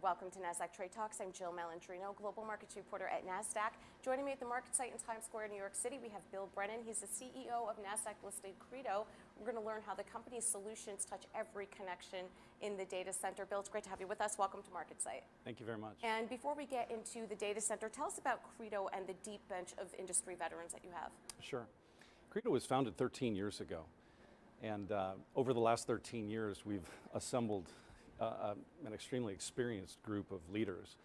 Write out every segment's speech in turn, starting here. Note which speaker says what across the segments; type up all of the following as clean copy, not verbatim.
Speaker 1: Welcome to Nasdaq Trade Talks. I'm Jill Malandrino, Global Markets Reporter at Nasdaq. Joining me at the market site in Times Square, New York City, we have Bill Brennan. He's the CEO of Nasdaq-listed Credo. We're going to learn how the company's solutions touch every connection in the data center. Bill, it's great to have you with us. Welcome to Market Site.
Speaker 2: Thank you very much.
Speaker 1: And before we get into the data center, tell us about Credo and the deep bench of industry veterans that you have.
Speaker 2: Sure. Credo was founded 13 years ago. And over the last 13 years, we've assembled an extremely experienced group of leaders.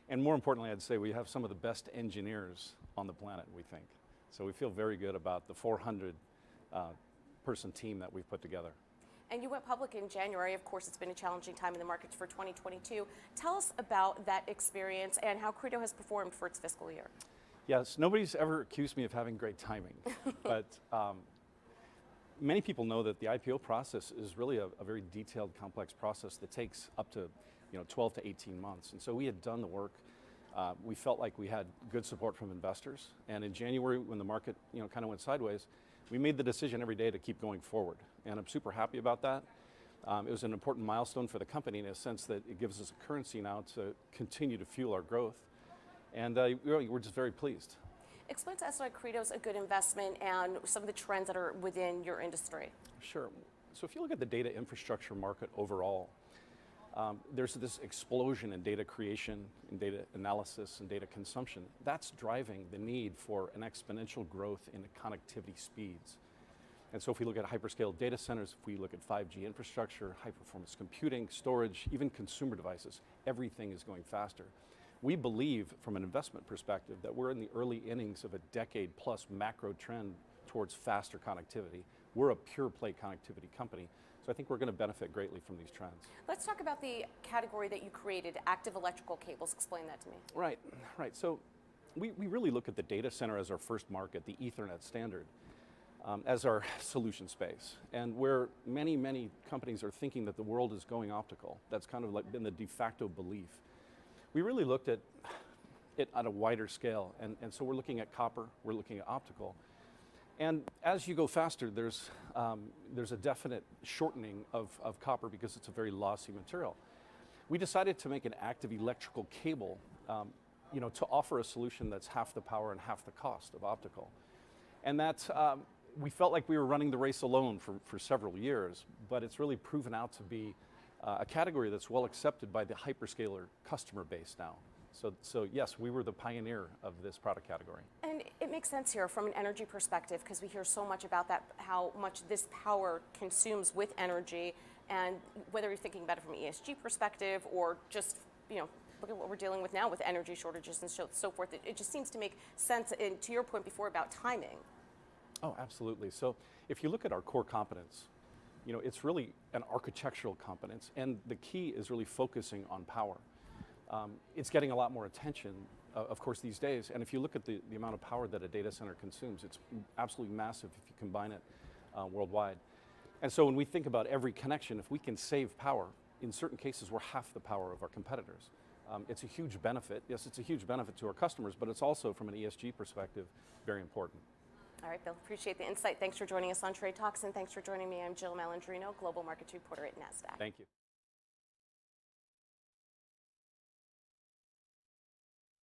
Speaker 2: And more importantly, I'd say we have some of the best engineers on the planet, we think. So we feel very good about the 400 person team that we've put together.
Speaker 1: And you went public in January. Of course, it's been a challenging time in the markets for 2022. Tell us about that experience and how Credo has performed for its fiscal year.
Speaker 2: Yes, nobody's ever accused me of having great timing, but many people know that the IPO process is really a very detailed, complex process that takes up to 12 to 18 months. And so we had done the work. We felt like we had good support from investors. And in January, when the market kind of went sideways, we made the decision every day to keep going forward. And I'm super happy about that. It was an important milestone for the company in a sense that it gives us a currency now to continue to fuel our growth. And we're just very pleased.
Speaker 1: Explain to us why Credo is a good investment and some of the trends that are within your industry.
Speaker 2: Sure. So if you look at the data infrastructure market overall, there's this explosion in data creation, in data analysis, and data consumption. That's driving the need for an exponential growth in connectivity speeds. And so if we look at hyperscale data centers, if we look at 5G infrastructure, high performance computing, storage, even consumer devices, everything is going faster. We believe, from an investment perspective, that we're in the early innings of a decade-plus macro trend towards faster connectivity. We're a pure-play connectivity company, so I think we're going to benefit greatly from these trends.
Speaker 1: Let's talk about the category that you created, active electrical cables. Explain that to me.
Speaker 2: Right. So we really look at the data center as our first market, the Ethernet standard, as our solution space. And where many companies are thinking that the world is going optical, that's kind of like been the de facto belief. We really looked at it on a wider scale, and so we're looking at copper, we're looking at optical. And as you go faster, there's a definite shortening of copper because it's a very lossy material. We decided to make an active electrical cable to offer a solution that's half the power and half the cost of optical. And that, we felt like we were running the race alone for several years, but it's really proven out to be a category that's well accepted by the hyperscaler customer base now. So yes, we were the pioneer of this product category. And
Speaker 1: it makes sense here from an energy perspective because we hear so much about that, how much this power consumes with energy, and whether you're thinking about it from an ESG perspective or just, look at what we're dealing with now with energy shortages and so forth. It just seems to make sense, and to your point before about timing.
Speaker 2: Oh, absolutely. So if you look at our core competence, it's really an architectural competence, and the key is really focusing on power. It's getting a lot more attention, of course, these days, and if you look at the amount of power that a data center consumes, it's absolutely massive if you combine it worldwide. And so when we think about every connection, if we can save power, in certain cases we're half the power of our competitors. It's a huge benefit. Yes, it's a huge benefit to our customers, but it's also, from an ESG perspective, very important.
Speaker 1: All right, Bill, appreciate the insight. Thanks for joining us on Trade Talks, and thanks for joining me. I'm Jill Malandrino, Global Markets Reporter at Nasdaq.
Speaker 2: Thank you.